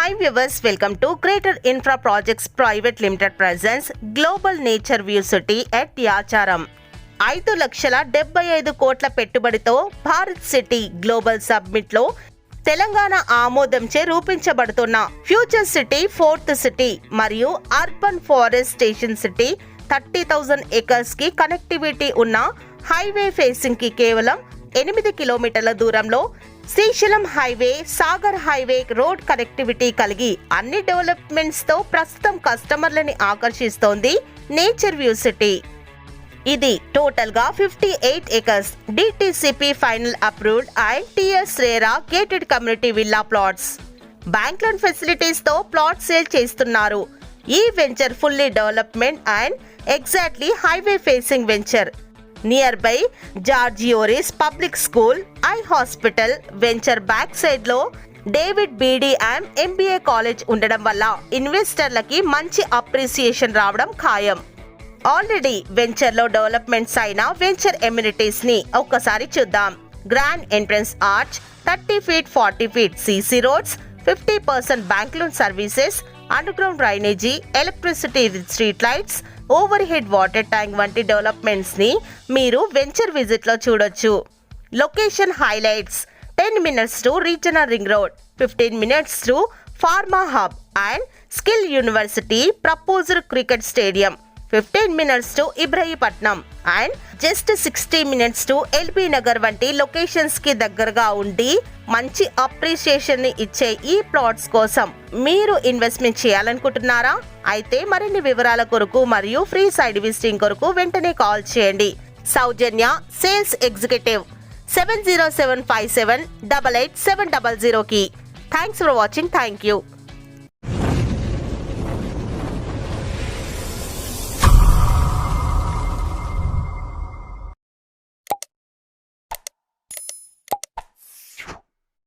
Hi viewers, welcome to Greater Infra Projects Private Limited presents Global Nature View City at Yacharam. 5,75 కోట్ల పెట్టుబడితో Bharat city global summit లో తెలంగాణ ఆమోదంచే రూపించబడుతున్న future city, fourth city మరియు urban forest station city 30,000 acres కి connectivity ఉన్న highway facing కి కేవలం 8 కిలోమీటర్ల దూరంలో Srisailam highway, Sagar highway road connectivity కలిగి అన్ని డెవలప్మెంట్స్ తో ప్రస్తుతం కస్టమర్లని ఆకర్షిస్తోంది నేచర్ వ్యూ సిటీ. ఇది టోటల్ గా 58 acres DTCP final approved and TS RERA gated community villa plots. Bank loan facilities తో ప్లాట్ సేల్ చేస్తున్నారు. ఈ venture fully development and exactly highway facing venture. Nearby జార్జియోరిస్ public school, eye hospital, venture back side లో David BDM MBA college ఉండడం వల్ల ఇన్వెస్టర్లకి మంచి appreciation రావడం ఖాయం. ఆల్రెడీ వెంచర్ లో డెవలప్మెంట్స్ అయిన వెంచర్ ఎమ్యూనిటీస్ ని ఒక్కసారి చూద్దాం. Grand entrance arch, 30 feet 40 feet CC roads, 50% bank loan services, underground drainage, electricity, street lights, overhead water tank వంటి డెవలప్మెంట్స్ ని మీరు వెంచర్ విజిట్ లో చూడొచ్చు. Location highlights: 10 minutes to regional ring road, 15 minutes to pharma hub and skill university proposed cricket stadium, 15 minutes to Ibrahimpatnam and just 60 minutes to LB Nagar వంటి locations కి దగ్గరగా ఉండి మంచి అప్రిసియేషన్ ని ఇచ్చే ఈ ప్లాట్స్ కోసం మీరు ఇన్వెస్ట్మెంట్ చేయాలనుకుంటున్నారా? అయితే మరిన్ని వివరాల కొరకు మరియు ఫ్రీ సైడ్ విజిటింగ్ కొరకు వెంటనే కాల్ చేయండి. సౌజన్య సేల్స్ ఎగ్జిక్యూటివ్ 7075788700 కి. Thanks for watching. Thank you.